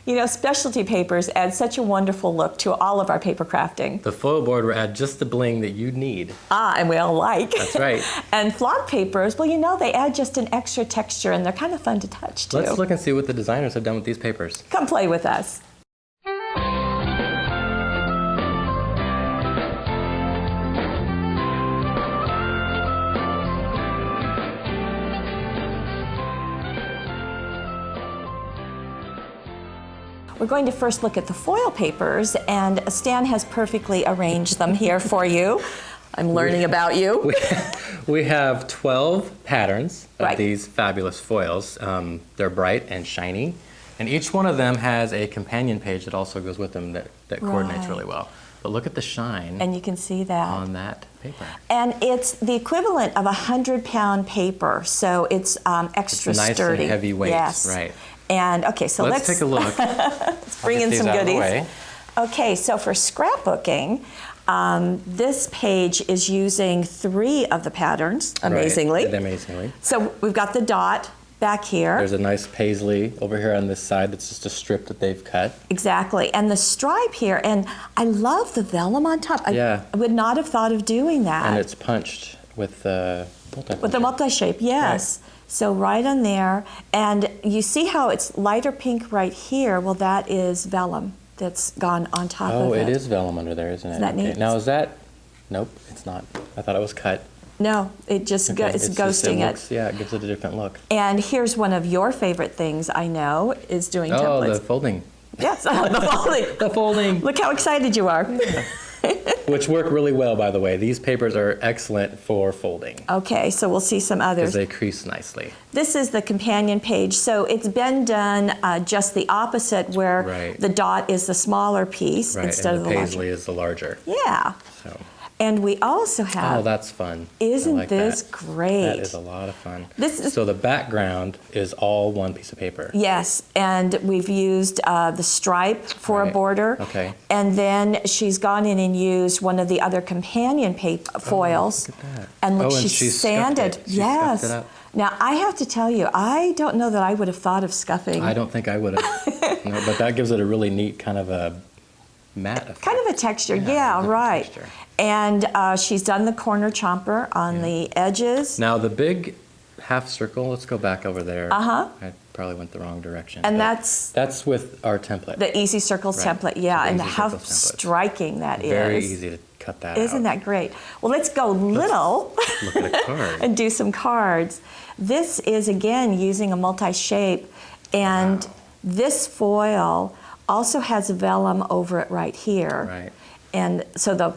You know, specialty papers add such a wonderful look to all of our paper crafting. The foil board will add just the bling that you need. And we all like. That's right. And flock papers, well, you know, they add just an extra texture, and they're kind of fun to touch, too. Let's look and see what the designers have done with these papers. Come play with us. We're going to first look at the foil papers, and Stan has perfectly arranged them here for you. I'm learning about you. We have 12 patterns of Right. these fabulous foils. They're bright and shiny, and each one of them has a companion page that also goes with them that coordinates Right. really well. But look at the shine And you can see that. on that paper. And it's the equivalent of a 100-pound paper, so it's extra It's nice sturdy. and heavy weight, Yes. right. And okay, so Let's take a look. let's bring Get in these some out of the goodies. way. Okay, so for scrapbooking, this page is using 3 of the patterns, amazingly. Right, amazingly. So we've got the dot back here. There's a nice paisley over here on this side that's just a strip that they've cut. Exactly, and the stripe here, and I love the vellum on top. Yeah. I would not have thought of doing that. And it's punched with multi-puncher. With the multi-shape, yes. So right on there, and you see how it's lighter pink right here? Well, that is vellum that's gone on top of it. Oh, it is vellum under there, isn't it? Isn't that neat? Now is that, nope, it's not. I thought it was cut. No, it just Okay, it's just- ghosting it. looks- Yeah, it gives it a different look. And here's one of your favorite things, I know, is doing Oh, templates. the folding. Yes, the folding. The folding. Look how excited you are. Which work really well, by the way. These papers are excellent for folding Okay, so we'll see some because others. they crease nicely. This is the companion page, so it's been done just the opposite, where Right. the dot is the smaller piece Right, instead and of the the larger. paisley is the larger. Yeah, So, and we also have. oh, that's fun. I Isn't like this that. great? That is a lot of fun. This is- So the background is all one piece of paper. Yes, and we've used the stripe for a Right. border. Okay. And then she's gone in and used one of the other companion paper foils. look at that. And look, Oh, and she she scuffed sanded. it. She Yes. scuffed it up. Now I have to tell you, I don't know that I would have thought of scuffing. I don't think I would have. No, but that gives it a really neat kind of a matte effect. Kind of a texture, Yeah, yeah, different right. texture. And she's done the corner chomper on the edges. Now the big half circle, let's go back over there. Uh-huh. I probably went the wrong direction. And but that's with our template. the Easy Circles Right. template, yeah, The and Easy how Circles template. striking that is. Very easy to cut that out. Isn't that great? Well, let's go little Look at a card. and do some cards. This is, again, using a multi-shape, and Wow. this foil also has vellum over it right here. Right. And so the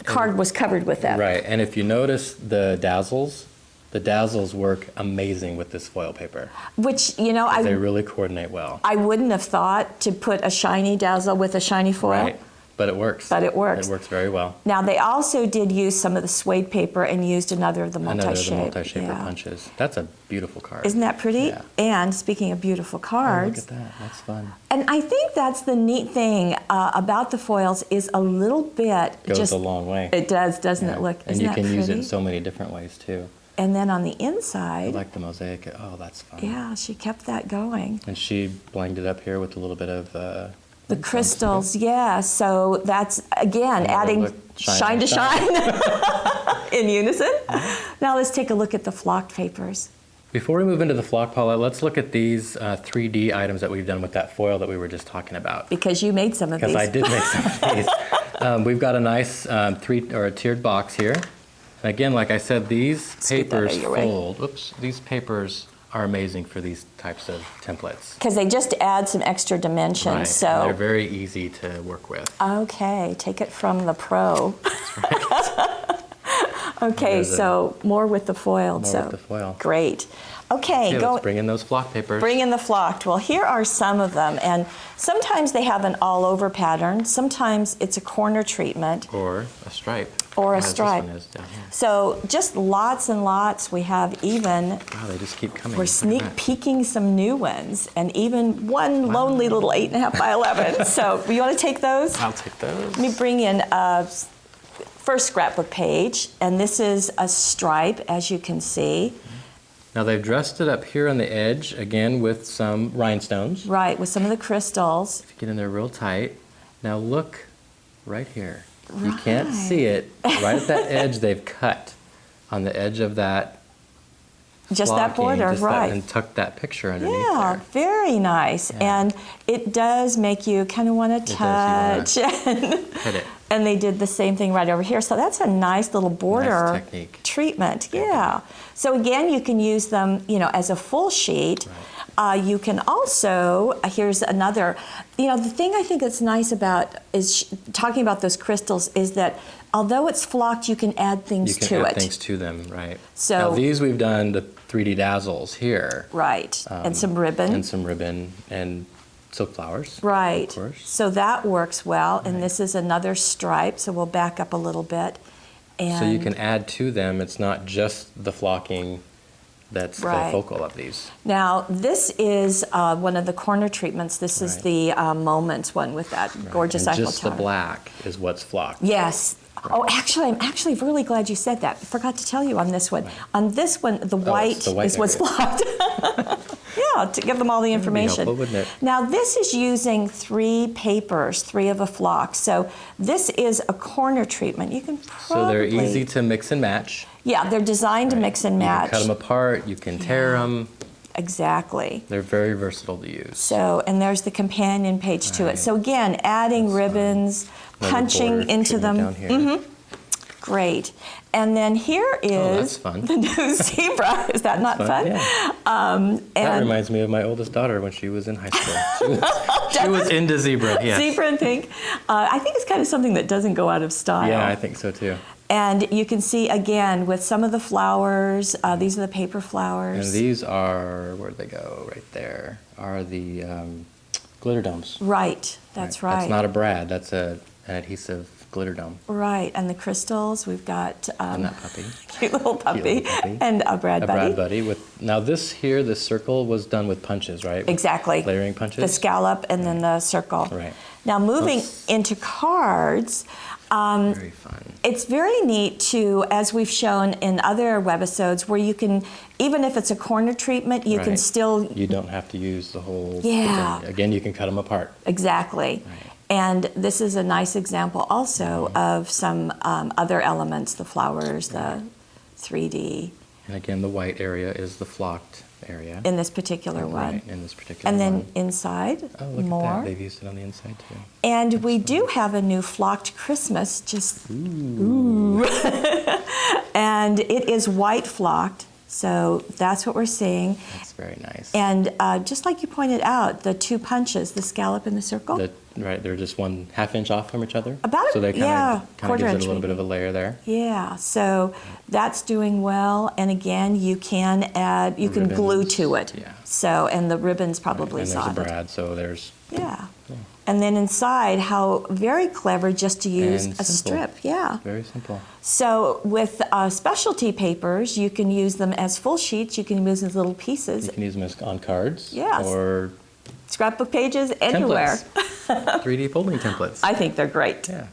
card was covered with that. Right, and if you notice the dazzles work amazing with this foil paper. Which, you know, They really coordinate well. I wouldn't have thought to put a shiny dazzle with a shiny foil. Right, but it works. But it works. It works very well. Now, they also did use some of the suede paper and used another of the Another multi-shape. of the multi-shaper Yeah. punches. That's a beautiful card. Isn't that pretty? Yeah. And speaking of beautiful Oh, cards, look at that. That's fun. and I think that's the neat thing about the foils is a little bit Goes just a long way. It does, doesn't Yeah. it? Look, and isn't you that can use it pretty? in so many different ways too. And then on the I inside, like the mosaic. Oh, that's fun. yeah, she kept that going. And she blinged it up here with a little bit of The crystals, yeah. So that's again Another adding look. shine to Shine. shine in unison. Now let's take a look at the flocked papers. Before we move into the flock, Paula, let's look at these 3D items that we've done with that foil that we were just talking about. Because you made some of Because these. I did make some of these. We've got a nice a tiered box here. And again, like I said, these Scoot that out papers of your way. fold. Oops, these papers are amazing for these types of templates. Because they just add some extra dimension. Right, and So they're very easy to work with. okay, take it from the pro. Okay, There's a- so more with the foiled. More so with the foil. great. Okay, Okay, go. let's bring in those flock papers. Bring in the flocked. Well, here are some of them, and sometimes they have an all-over pattern. Sometimes it's a corner treatment Or a stripe. or a as stripe. This one is down here. So just lots and lots. We have even. Wow, they just keep coming. We're Look at sneak that. peeking some new ones, and even one lonely little 8.5 by 11. So you want to take those? I'll take those. Let me bring in a first scrapbook page, and this is a stripe, as you can see. Now they've dressed it up here on the edge, again with some rhinestones. Right, with some of the crystals. If you get in there real tight. Now look right here. You can't see it. Right at that edge they've cut on the edge of that Just that flocking, border, just right. That, and tuck that picture underneath Yeah, there. very nice. Yeah. And it does make you kind of want to touch. does, you Hit it. And they did the same thing right over here. So that's a nice little border Nice technique. treatment. Yeah. So again, you can use them, as a full sheet. Right. You can also, here's another, the thing I think that's nice about is talking about those crystals is that although it's flocked, you can add things You to can it. add things to them, right. So- now these we've done the 3D dazzles here. Right. And some ribbon. And some ribbon and silk flowers. Right. Of course. So that works well. And Right. this is another stripe, so we'll back up a little bit. And So you can add to them, it's not just the flocking that's Right. the focal of these. Now, this is one of the corner treatments. This is Right. the Moments one with that gorgeous and Eiffel just the Tower. black is what's flocked. Yes. Oh, actually, I'm actually really glad you said that. I forgot to tell you on this one. Right. On this one, the white, it's the white is what's area. flocked. Yeah, to give them all the be information. helpful, wouldn't it? Now, this is using 3 papers, 3 of a flock. So this is a corner treatment. You can probably... So they're easy to mix and match. Yeah, they're designed to Right. mix and match. You can cut them apart, you can tear them. Exactly. They're very versatile to use. So, and there's the companion page to it. Right. So again, adding That's ribbons, Another punching border into treatment them. down here. Great. And then here that's is fun. the new zebra. Is that not fun? Yeah. That And reminds me of my oldest daughter when she was in high school. She was into zebra, yes. zebra and pink. I think it's kind of something that doesn't go out of style. Yeah, I think so too. And you can see again with some of the flowers, these are the paper flowers. And these are, where'd they go? Right there, are the glitter domes. Right, that's right. That's not a brad, that's an adhesive glitter dome. Right, and the crystals, we've got And that puppy. cute little puppy, little puppy. and a Brad A Buddy. brad buddy with, now this here, this circle was done with punches, right? Exactly. Layering punches? The scallop and then the circle. Right. Now moving Oops. into cards, Very fun. it's very neat to, as we've shown in other webisodes, where you can, even if it's a corner treatment, you can Right. still, You don't have to use the whole Yeah. thing. Again, you can cut them apart. exactly. Right. And this is a nice example also of some other elements, the flowers, the 3D, And again, the white area is the flocked area. in this particular one. Right, in this particular And then one. inside, Oh, look more. at that. They've used it on the inside too. And we do have a new flocked Christmas, just ooh. And it is white flocked, so that's what we're seeing. That's very nice. And just like you pointed out, the 2 punches, the scallop and the circle. Right, they're just 1/2 inch off from each other. About so they yeah, kind of quarter gives inch it a little maybe. bit of a layer there. Yeah, so that's doing well. And again, you can add, you can glue Ribbons, to it. yeah. So, and the ribbon's probably And there's a solid. brad, so there's Yeah. And then inside, how very clever just to use And a simple. strip. Yeah. very simple. So with specialty papers, you can use them as full sheets. You can use them as little pieces, You can use them on cards. Yes. Or scrapbook pages, anywhere. templates. 3D folding templates. I think they're great. Yeah.